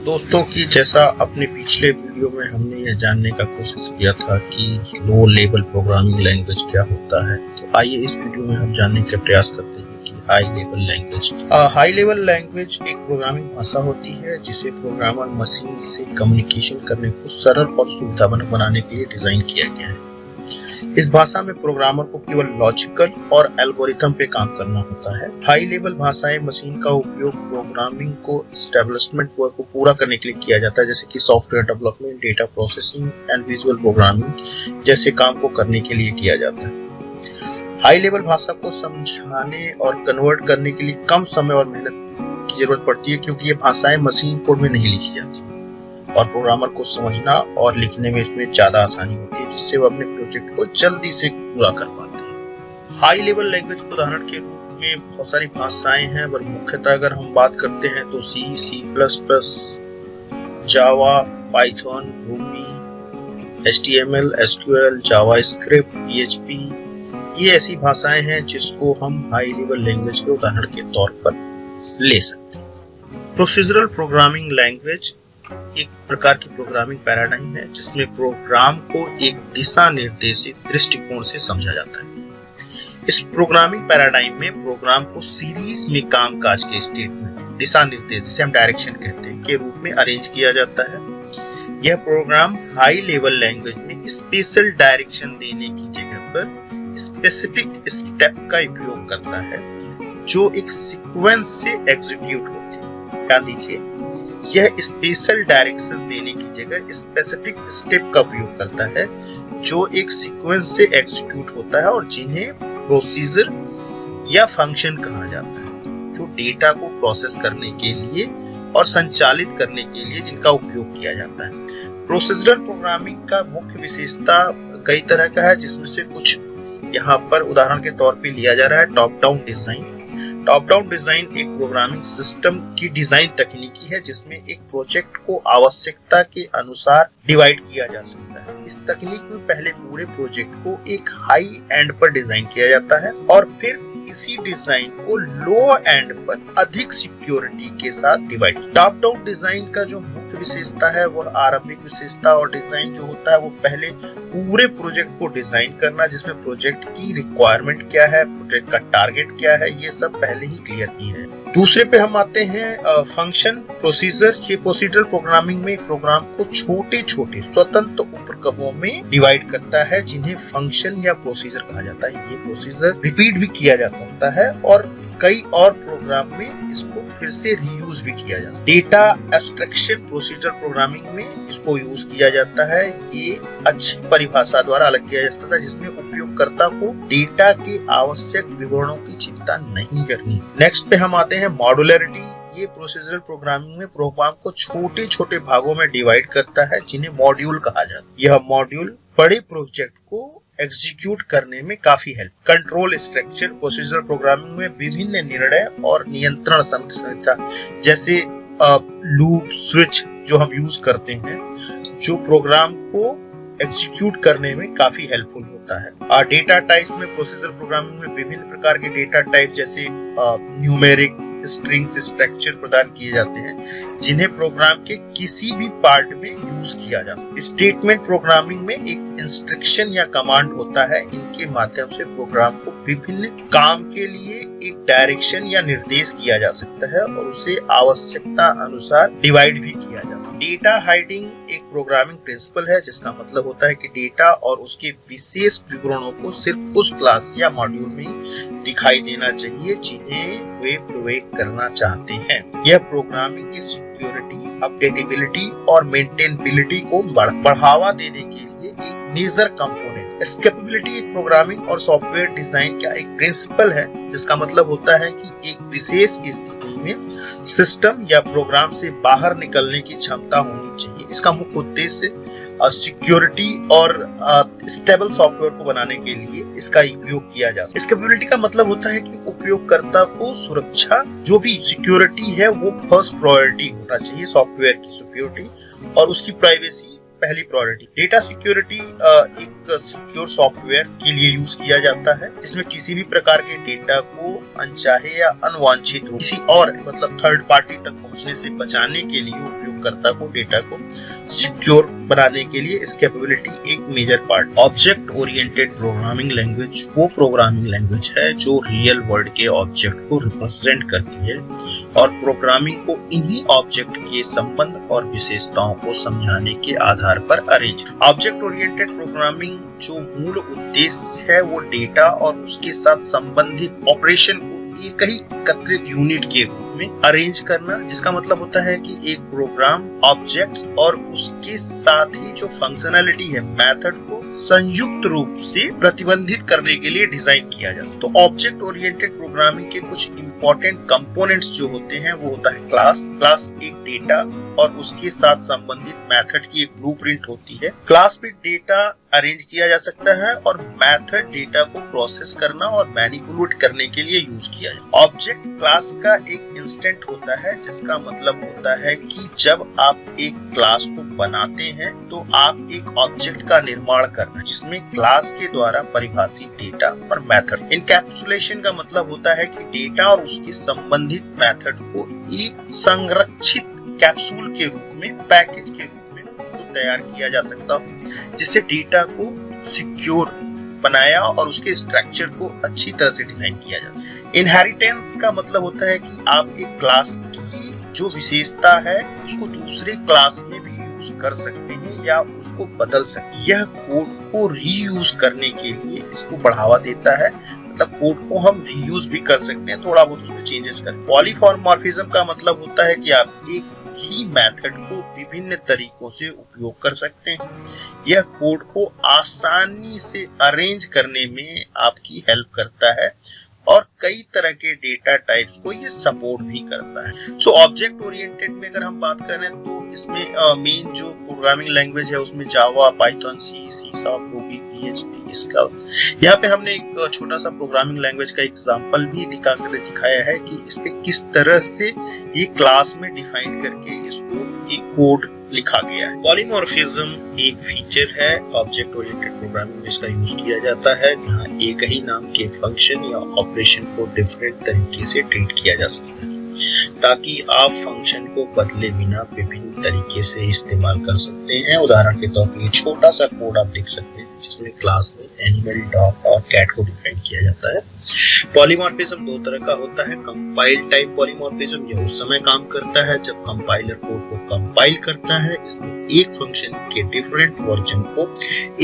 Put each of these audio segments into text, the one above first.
दोस्तों की जैसा अपने पिछले वीडियो में हमने यह जानने का कोशिश किया था कि लो लेवल प्रोग्रामिंग लैंग्वेज क्या होता है, तो आइए इस वीडियो में हम जानने का प्रयास करते हैं कि high level language. High level language एक प्रोग्रामिंग भाषा होती है जिसे प्रोग्रामर मशीन से कम्युनिकेशन करने को सरल और सुविधाजनक बनाने के लिए डिजाइन किया गया है। इस भाषा में प्रोग्रामर को केवल लॉजिकल और एल्गोरिथम पे काम करना होता है। हाई लेवल भाषाएं मशीन का उपयोग प्रोग्रामिंग को एस्टेब्लिशमेंट वर्क को पूरा करने के लिए किया जाता है, जैसे कि software development, data processing and visual programming जैसे काम को करने के लिए किया जाता है। हाई लेवल भाषा को समझाने और कन्वर्ट करने के लिए कम समय और मेहनत की जरूरत पड़ती है, क्योंकि ये भाषाएं मशीन कोड में नहीं लिखी जाती और प्रोग्रामर को समझना और लिखने में इसमें ज्यादा आसानी होती है, जिससे वो अपने प्रोजेक्ट को जल्दी से पूरा कर पाते हैं। हाई लेवल लैंग्वेज के उदाहरण के रूप में बहुत सारी भाषाएं हैं, पर मुख्यतः अगर हम बात करते हैं तो C plus plus, Java, Python, Ruby, HTML, SQL, JavaScript, PHP, ये ऐसी भाषाएं हैं जिसको हम हाई लेवल लैंग्वेज के उदाहरण के तौर पर ले सकते हैं। प्रोसीजरल प्रोग्रामिंग लैंग्वेज एक प्रकार की प्रोग्रामिंग पैराडाइम है जिसमें प्रोग्राम को एक दिशा निर्देशित दृष्टिकोण से समझा जाता है। इस प्रोग्रामिंग पैराडाइम में प्रोग्राम को सीरीज में कामकाज के स्टेट में दिशा निर्देश, जिसे हम डायरेक्शन कहते हैं, के रूप में अरेंज किया जाता है। यह प्रोग्राम हाई लेवल लैंग्वेज में स्पेशल डायरेक्शन देने की जगह पर स्पेसिफिक स्टेप का उपयोग करता है जो एक सीक्वेंस से एग्जीक्यूट होते हैं। ध्यान दीजिए, यह स्पेशल डायरेक्शन देने की जगह स्पेसिफिक स्टेप का उपयोग करता है जो एक सीक्वेंस से एग्जीक्यूट होता है और जिन्हें प्रोसीजर या फंक्शन कहा जाता है, जो डेटा को प्रोसेस करने के लिए और संचालित करने के लिए जिनका उपयोग किया जाता है। प्रोसीजरल प्रोग्रामिंग का मुख्य विशेषता कई तरह का है, जिसमें से कुछ यहाँ पर उदाहरण के तौर पे लिया जा रहा है। Top down design. Top down design एक प्रोग्रामिंग सिस्टम की डिजाइन तकनीकी है जिसमें एक प्रोजेक्ट को आवश्यकता के अनुसार डिवाइड किया जा सकता है। इस तकनीक में पहले पूरे प्रोजेक्ट को एक हाई एंड पर डिजाइन किया जाता है और फिर इसी डिजाइन को लो एंड पर अधिक सिक्योरिटी के साथ डिवाइड। टॉप डाउन डिजाइन का जो मुख्य विशेषता है वह आरंभिक विशेषता और डिजाइन जो होता है वो पहले पूरे प्रोजेक्ट को डिजाइन करना, जिसमें प्रोजेक्ट की रिक्वायरमेंट क्या है, प्रोजेक्ट का टारगेट क्या है, ये सब पहले ही क्लियर की है। दूसरे पे हम आते हैं फंक्शन प्रोसीजर। ये प्रोसीजरल प्रोग्रामिंग में प्रोग्राम को छोटे छोटे स्वतंत्र उपक्रमों में डिवाइड करता है जिन्हें फंक्शन या प्रोसीजर कहा जाता है। ये प्रोसीजर रिपीट भी किया जा सकता है और कई और प्रोग्राम में इसको फिर से रीयूज भी किया जाता है। डेटा एब्स्ट्रैक्शन प्रोसीजरल प्रोग्रामिंग में इसको यूज किया जाता है। ये अच्छी परिभाषा द्वारा अलग किया जा सकता है, जिसमें उपयोगकर्ता को डेटा के आवश्यक विवरणों की चिंता नहीं करनी। नेक्स्ट पे हम आते हैं मॉड्यूलरिटी। ये प्रोसीजरल प्रोग्रामिंग में प्रोग्राम को छोटे छोटे भागों में डिवाइड करता है जिन्हें मॉड्यूल कहा जाता है। यह मॉड्यूल बड़े प्रोजेक्ट को एग्जीक्यूट करने में काफी help. Control structure procedural programming में विभिन्न निर्णय और नियंत्रण संरचना जैसे लूप, स्विच जो हम यूज करते हैं, जो प्रोग्राम को एग्जीक्यूट करने में काफी हेल्पफुल होता है। डेटा टाइप में प्रोसीजरल प्रोग्रामिंग में विभिन्न प्रकार के डेटा टाइप जैसे न्यूमेरिक, स्ट्रिंग्स, स्ट्रक्चर प्रदान किए जाते हैं जिन्हें प्रोग्राम के किसी भी पार्ट में यूज किया जा सकता है। स्टेटमेंट प्रोग्रामिंग में एक इंस्ट्रक्शन या कमांड होता है, इनके माध्यम से प्रोग्राम को विभिन्न काम के लिए एक डायरेक्शन या निर्देश किया जा सकता है और उसे आवश्यकता अनुसार डिवाइड भी किया जा सकता है। डेटा हाइडिंग एक प्रोग्रामिंग प्रिंसिपल है, जिसका मतलब होता है कि डेटा और उसके विशेष विवरणों को सिर्फ उस क्लास या मॉड्यूल में दिखाई देना चाहिए जिन्हें वे प्रयोग करना चाहते हैं। यह प्रोग्रामिंग की सिक्योरिटी, अपडेटेबिलिटी और मेंटेनेबिलिटी को बढ़ावा देने के लिए एक मेजर कंपोनेंट। स्केपेबिलिटी एक प्रोग्रामिंग और सॉफ्टवेयर डिजाइन का एक प्रिंसिपल है, जिसका मतलब होता है कि एक विशेष स्थिति में सिस्टम या प्रोग्राम से बाहर निकलने की क्षमता होनी चाहिए। इसका मुख्य उद्देश्य सिक्योरिटी और स्टेबल सॉफ्टवेयर को बनाने के लिए इसका उपयोग किया जा सकता है। स्केपेबिलिटी का मतलब होता है कि उपयोगकर्ता को सुरक्षा, जो भी सिक्योरिटी है वो फर्स्ट प्रायोरिटी होना चाहिए, सॉफ्टवेयर की सिक्योरिटी और उसकी प्राइवेसी पहली प्रायोरिटी। डेटा सिक्योरिटी एक सिक्योर सॉफ्टवेयर के लिए यूज किया जाता है, इसमें किसी भी प्रकार के डेटा को अनचाहे या अनवांछित किसी और मतलब थर्ड पार्टी तक पहुंचने से बचाने के लिए उपयोग उपयोगकर्ता को डेटा को सिक्योर बनाने के लिए इस कैपेबिलिटी एक major part. Object oriented programming language वो प्रोग्रामिंग लैंग्वेज है जो रियल वर्ल्ड के ऑब्जेक्ट को रिप्रेजेंट करती है और प्रोग्रामिंग को इन्हीं ऑब्जेक्ट के संबंध और विशेषताओं को समझाने के आधार पर अरेंज। ऑब्जेक्ट ओरिएंटेड प्रोग्रामिंग जो मूल उद्देश्य है वो डेटा और उसके साथ संबंधित ऑपरेशन को एक ही एकत्रित यूनिट के रूप में अरेंज करना, जिसका मतलब होता है कि एक प्रोग्राम ऑब्जेक्ट्स और उसके साथ ही जो फंक्शनैलिटी है मेथड को संयुक्त रूप से प्रतिबंधित करने के लिए डिजाइन किया जा सकता है। तो ऑब्जेक्ट ओरिएंटेड प्रोग्रामिंग के कुछ इंपॉर्टेंट कंपोनेंट्स जो होते हैं वो होता है क्लास। क्लास एक डेटा और उसके साथ संबंधित मेथड की एक ब्लूप्रिंट होती है। क्लास पे डेटा अरेंज किया जा सकता है और मेथड डेटा को प्रोसेस करना और मैनिपुलेट करने के लिए यूज किया जाए। ऑब्जेक्ट क्लास का एक इंस्टेंट होता है, जिसका मतलब होता है कि जब आप एक क्लास को बनाते हैं तो आप एक ऑब्जेक्ट का निर्माण करना है जिसमें क्लास के द्वारा परिभाषित डेटा और मेथड। इनकैप्सुलेशन का मतलब होता है कि डेटा और उसके संबंधित मेथड को एक संरक्षित कैप्सूल के रूप में, पैकेज के रूप में उसको तैयार किया जा सकता हो, जिससे डेटा को सिक्योर बनाया और उसके स्ट्रक्चर को अच्छी तरह से डिजाइन किया जा सके। इनहेरिटेंस का मतलब होता है कि आप एक क्लास की जो विशेषता है उसको दूसरे क्लास में भी यूज कर सकते हैं या उसको बदल सकते हैं। यह कोड को रीयूज करने के लिए इसको बढ़ावा देता है, मतलब कोड को हम रीयूज भी कर सकते हैं, थोड़ा बहुत उसमें चेंजेस करें। पॉलीमॉर्फिज्म का मतलब होता है कि आप एक ही मेथड को विभिन्न तरीकों से उपयोग कर सकते हैं। यह कोड को आसानी से अरेंज करने में आपकी हेल्प करता है और कई तरह के डेटा टाइप्स को ये सपोर्ट भी करता है। सो ऑब्जेक्ट ओरिएंटेड में अगर हम बात करें तो इसमें मेन जो प्रोग्रामिंग लैंग्वेज है उसमें Java, Python, C sharp, Ruby, PHP, स्कल। यहाँ पे हमने एक छोटा सा प्रोग्रामिंग लैंग्वेज का एग्जांपल भी दिखाया है कि इस पे किस तरह से ये क्लास में डिफाइन करके इसको एक कोड लिखा गया है। पॉलीमॉर्फिज्म एक फीचर है ऑब्जेक्ट ओरिएंटेड प्रोग्रामिंग में, इसका यूज किया जाता है जहां एक ही नाम के फंक्शन या ऑपरेशन को डिफरेंट तरीके से ट्रीट किया जा सकता है ताकि आप फंक्शन को बदले बिना विभिन्न तरीके से इस्तेमाल कर सकते हैं। उदाहरण के तौर पर छोटा सा कोड आप देख सकते हैं जिसमें क्लास में एनिमल, डॉग और कैट को डिफाइन किया जाता है। पॉलीमॉर्फिज्म दो तरह का होता है। कंपाइल टाइप पॉलीमॉर्फिज्म यह उस समय काम करता है जब कंपाइलर कोड को कंपाइल करता है। इसमें एक फंक्शन के डिफरेंट वर्जन को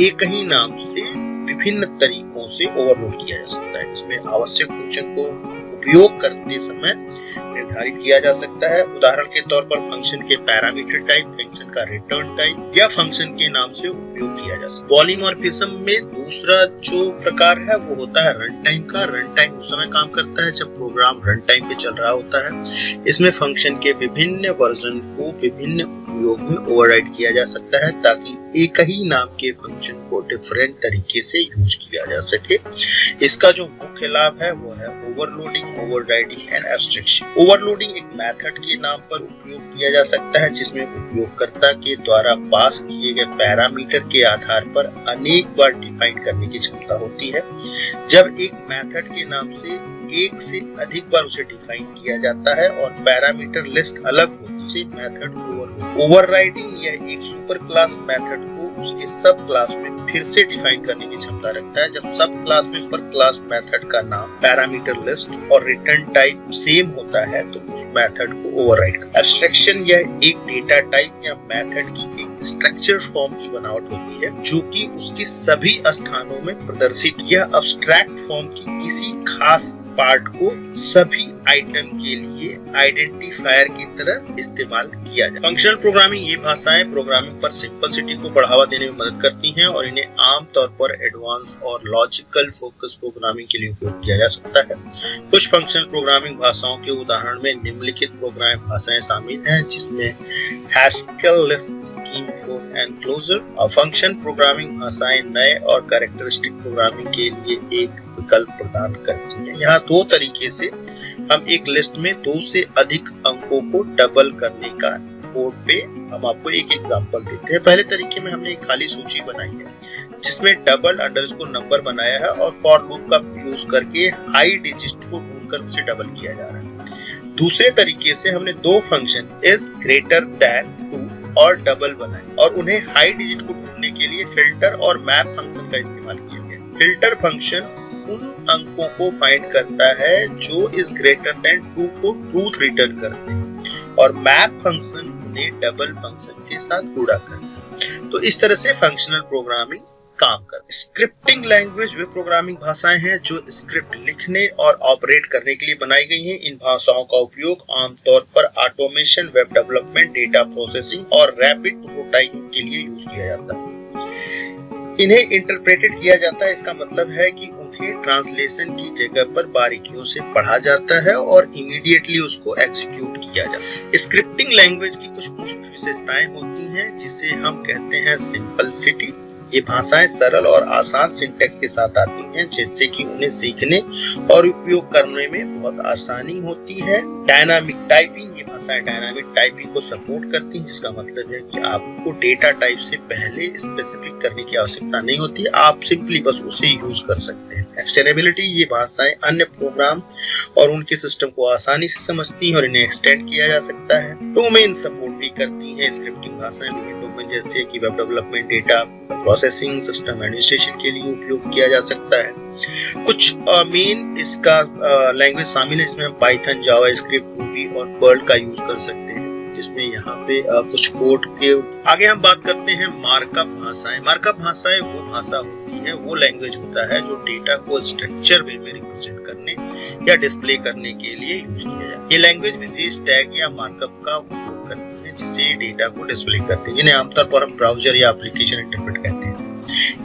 एक ही नाम से विभिन्न तरीकों से ओवरलोड किया जा सकता है। इसमें आवश्यक फंक्शन को उपयोग करते समय निर्धारित किया जा सकता है। उदाहरण के तौर पर फंक्शन के पैरामीटर टाइप, फंक्शन का रिटर्न टाइप या फंक्शन के नाम से उपयोग किया जा सकता है। पॉलीमॉर्फिज्म में दूसरा जो प्रकार है वो होता है रन टाइम का। रन टाइम उस समय काम करता है जब प्रोग्राम रन टाइम पे चल रहा होता है। इसमें फंक्शन के विभिन्न वर्जन को विभिन्न उपयोग में ओवरराइड किया जा सकता है ताकि एक ही नाम के फंक्शन को डिफरेंट तरीके से यूज किया जा सके। इसका जो मुख्य लाभ है वो है overloading, overriding and abstraction. Overloading एक मेथड के नाम पर उपयोग किया जा सकता है जिसमें उपयोगकर्ता के द्वारा पास किए गए पैरामीटर के आधार पर अनेक बार डिफाइन करने की क्षमता होती है। जब एक मेथड के नाम से एक से अधिक बार उसे डिफाइन किया जाता है और पैरामीटर लिस्ट अलग होती है, मेथड ओवरराइडिंग या एक सुपर क्लास मेथड को उसके सब क्लास में फिर से डिफाइन करने की क्षमता रखता है। जब सब क्लास में सुपर क्लास मेथड का नाम, पैरामीटर लिस्ट और रिटर्न टाइप सेम होता है तो उस मेथड को ओवरराइड करता है। एब्स्ट्रैक्शन यह एक डेटा टाइप या मेथड की एक स्ट्रक्चर फॉर्म की बनावट होती है जो कि उसके सभी स्थानों में प्रदर्शित। यह अब्स्ट्रैक्ट फॉर्म की किसी खास पार्ट को सभी आइटम के लिए आइडेंटिफायर की तरह इस्तेमाल किया जाए। फंक्शनल प्रोग्रामिंग ये भाषाएं प्रोग्रामिंग पर सिंपलिसिटी को बढ़ावा देने में मदद करती हैं और इन्हें आमतौर पर एडवांस और लॉजिकल फोकस प्रोग्रामिंग के लिए उपयोग किया जा सकता है। कुछ फंक्शनल प्रोग्रामिंग भाषाओं के उदाहरण में निम्नलिखित प्रोग्रामिंग भाषाएं शामिल हैं जिसमें हैस्केल, लिस्ट, स्कीम, फ्लोट एंड क्लोजर। और फंक्शन प्रोग्रामिंग भाषाएं नए और कैरेक्टरिस्टिक प्रोग्रामिंग के लिए एक विकल्प प्रदान करती हैं। यहाँ दो तरीके से हम एक लिस्ट में 2 से अधिक अंकों को डबल करने का कोड पे हम आपको एक एग्जांपल देते हैं। पहले तरीके में हमने एक खाली सूची बनाई है जिसमें डबल अंडरस्कोर नंबर बनाया है और फॉर लूप का यूज करके हाई डिजिट को ढूंढकर उसे डबल किया जा रहा है। दूसरे तरीके से हमने दो फंक्शन इज ग्रेटर देन 2 और डबल बनाए और उन्हें हाई डिजिट को ढूंढने के लिए फिल्टर और मैप फंक्शन का इस्तेमाल किया गया। फिल्टर फंक्शन उन अंकों को फाइंड करता है जो इज ग्रेटर देन 2 को ट्रूथ रिटर्न करते हैं और मैप फंक्शन उन्हें डबल फंक्शन के साथ गुणा करता है। तो इस तरह से फंक्शनल प्रोग्रामिंग काम कर। स्क्रिप्टिंग लैंग्वेज वे प्रोग्रामिंग भाषाएं हैं जो स्क्रिप्ट लिखने और ऑपरेट करने के लिए बनाई गई हैं। इन भाषाओं का उपयोग आमतौर पर automation, web development, data processing और रैपिड प्रोटोटाइपिंग के लिए यूज किया जाता है। इन्हें इंटरप्रेटेड किया जाता है, इसका मतलब है कि उन्हें ट्रांसलेशन की जगह पर बारीकियों से पढ़ा जाता है और इमीडिएटली उसको एग्जीक्यूट किया जाता है। स्क्रिप्टिंग लैंग्वेज की कुछ मुख्य विशेषताएं होती हैं जिसे हम कहते हैं सिंपलिसिटी। ये भाषाएं सरल और आसान सिंटैक्स के साथ आती हैं जिससे कि उन्हें सीखने और उपयोग करने में बहुत आसानी होती है। डायनामिक टाइपिंग, ये भाषाएं डायनामिक टाइपिंग को सपोर्ट करती हैं जिसका मतलब है कि आपको डेटा टाइप से पहले स्पेसिफिक करने की आवश्यकता नहीं होती, आप सिंपली बस उसे यूज कर सकते हैं। एक्सटेंडेबिलिटी, ये भाषाएं अन्य प्रोग्राम और उनके सिस्टम को आसानी से समझती हैं और इन्हें एक्सटेंड किया जा सकता है। डोमेन सपोर्ट भी करती हैं स्क्रिप्टिंग भाषाएं, डोमेन जैसे कि web development, data processing, system administration के लिए उपयोग किया जा सकता है। कुछ मेन इसका लैंग्वेज शामिल है जिसमें हम पाइथन, जावा स्क्रिप्ट, रूबी और पर्ल का यूज कर सकते हैं। जिसमें यहाँ पे कुछ कोड के आगे हम बात करते हैं मार्कअप भाषाएं। मार्कअप भाषाएं वो भाषा होती है, वो लैंग्वेज होता है जो डेटा को स्ट्रक्चर वे में रिप्रेजेंट करने या डिस्प्ले करने के लिए यूज किया जाता है। ये लैंग्वेज विशेष टैग या मार्कअप का उपयोग करती है जिससे डेटा को डिस्प्ले करते हैं, जिन्हें आमतौर पर हम ब्राउजर या एप्लीकेशन इंटरप्रेट कहते हैं।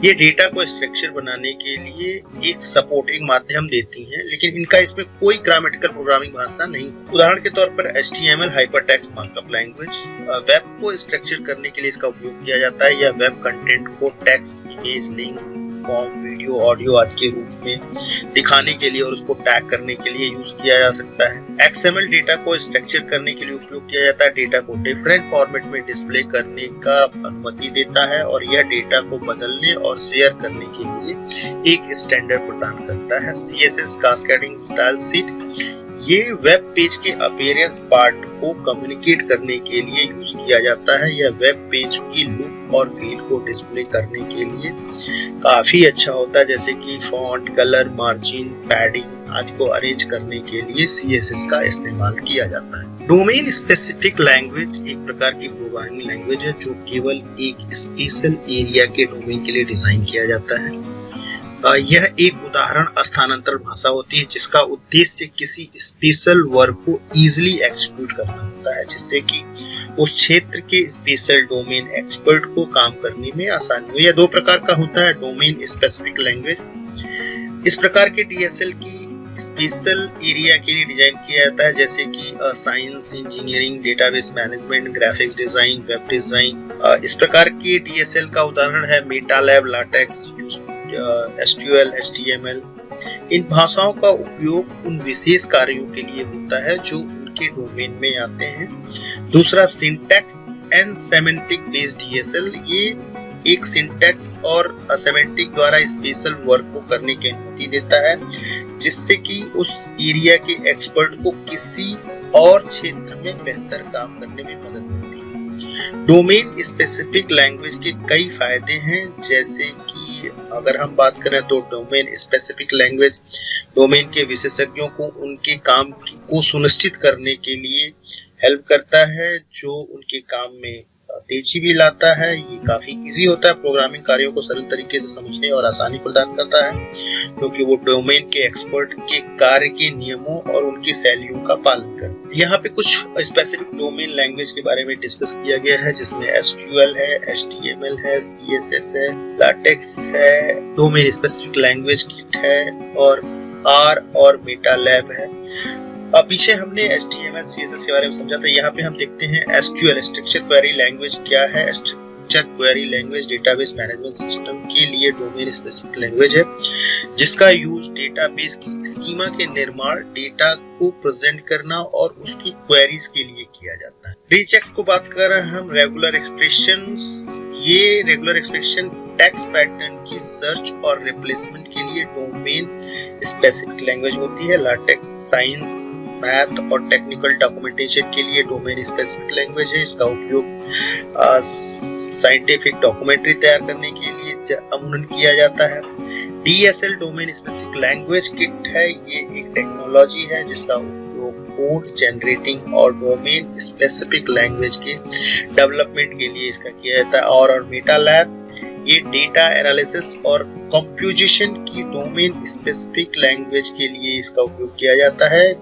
ये डेटा को स्ट्रक्चर बनाने के लिए एक सपोर्टिंग माध्यम देती हैं, लेकिन इनका इसमें कोई ग्रामेटिकल प्रोग्रामिंग भाषा नहीं। उदाहरण के तौर पर HTML hypertext markup language web को स्ट्रक्चर करने के लिए इसका उपयोग किया जाता है या वेब कंटेंट को text, image, link, form, video, audio आदि के रूप में दिखाने के लिए और उसको टैग करने के लिए यूज किया जा सकता है। XML डेटा को स्ट्रक्चर करने के लिए उपयोग किया जाता है, डेटा को डिफरेंट फॉर्मेट में डिस्प्ले करने का अनुमति देता है और यह डेटा को बदलने और शेयर करने के लिए एक स्टैंडर्ड प्रदान करता है। CSS कास्केडिंग स्टाइल शीट, ये वेब पेज के अपीयरेंस पार्ट को कम्युनिकेट करने के लिए यूज किया जाता है। यह वेब पेज की लुक और फील को डिस्प्ले करने के लिए काफी अच्छा होता है, जैसे कि फॉन्ट, कलर, मार्जिन, पैडिंग आदि को अरेंज करने के लिए CSS का इस्तेमाल किया जाता है। डोमेन स्पेसिफिक लैंग्वेज एक प्रकार की प्रोग्रामिंग लैंग्वेज है जो केवल एक स्पेशल एरिया के डोमेन के लिए डिजाइन किया जाता है। यह एक उदाहरण स्थानांतरण भाषा होती है जिसका उद्देश्य किसी स्पेशल वर्क को इजीली एग्जीक्यूट करना होता है जिससे कि उस क्षेत्र के स्पेशल डोमेन एक्सपर्ट को काम करने में आसानी हो। यह दो प्रकार का होता है, डोमेन स्पेसिफिक लैंग्वेज। इस प्रकार के DSL की स्पेशल एरिया के लिए डिजाइन किया जाता है जैसे कि science, engineering, database management, graphics design, web design. इस प्रकार के DSL का उदाहरण है मेटालैब, लाटेक्स, SQL, HTML। इन भाषाओं का उपयोग उन विशेष कार्यों के लिए होता है जो उनके डोमेन में आते हैं। दूसरा syntax and semantic based DSL, ये एक सिंटैक्स और असेमेंटिक द्वारा स्पेशल वर्क को करने की अनुमति देता है जिससे कि उस एरिया के एक्सपर्ट को किसी और क्षेत्र में बेहतर काम करने में मदद मिलती है। डोमेन स्पेसिफिक लैंग्वेज के कई फायदे हैं, जैसे कि अगर हम बात करें तो डोमेन स्पेसिफिक लैंग्वेज डोमेन के विशेषज्ञों को उनके काम को सुनिश्चित करने के लिए हेल्प करता है, जो उनके काम में तेजी भी लाता है। ये काफी इजी होता है, प्रोग्रामिंग कार्यों को सरल तरीके से समझने और आसानी प्रदान करता है क्योंकि वो डोमेन के एक्सपर्ट के कार्य के नियमों और उनकी शैलियों का पालन करता है। यहाँ पे कुछ स्पेसिफिक डोमेन लैंग्वेज के बारे में डिस्कस किया गया है जिसमें SQL है, HTML है, CSS है, लाटेक्स है, डोमेन स्पेसिफिक लैंग्वेज किट है और R और मेटालैब है। पीछे हमने HTML, CSS के बारे में समझा था। यहाँ पे हम देखते हैं SQL स्ट्रक्चर क्वेरी लैंग्वेज क्या है। Structure query language database management system के लिए डोमेन स्पेसिफिक लैंग्वेज है जिसका यूज डेटाबेस की स्कीमा के निर्माण, डेटा को प्रेजेंट करना और उसकी क्वेरीज के लिए किया जाता है। रीचेक्स को बात कर रहे हैं हम, रेगुलर एक्सप्रेशंस, ये रेगुलर एक्सप्रेशन टेक्स्ट पैटर्न की सर्च और रिप्लेसमेंट के लिए डोमेन स्पेसिफिक लैंग्वेज होती है। लाटेक्स साइंस मैथ और टेक्निकल डॉक्यूमेंटेशन के लिए डोमेन स्पेसिफिक लैंग्वेज है। इसका उपयोग साइंटिफिक डॉक्यूमेंट्री तैयार करने के लिए अमूमन किया जाता है। DSL domain specific language kit है। ये एक टेक्नोलॉजी है जिसका उपयोग कोड जनरेटिंग और डोमेन स्पेसिफिक लैंग्वेज के डेवलपमेंट के लिए इसका किया जाता है। और मेटा लैब ये डेटा एनालिसिस और कंप्यूटेशन की डोमेन स्पेसिफिक लैंग्वेज के लिए इसका उपयोग किया जाता है,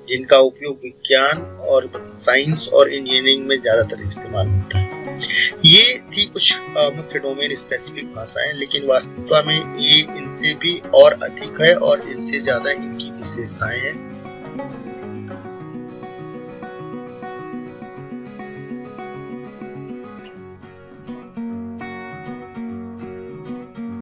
जिनका उपयोग विज्ञान और साइंस और इंजीनियरिंग में ज्यादातर इस्तेमाल होता है। ये थी कुछ मुख्य डोमेन स्पेसिफिक भाषाएं, लेकिन वास्तविकता में ये इनसे भी और अधिक है और इनसे ज्यादा इनकी विशेषताएं हैं।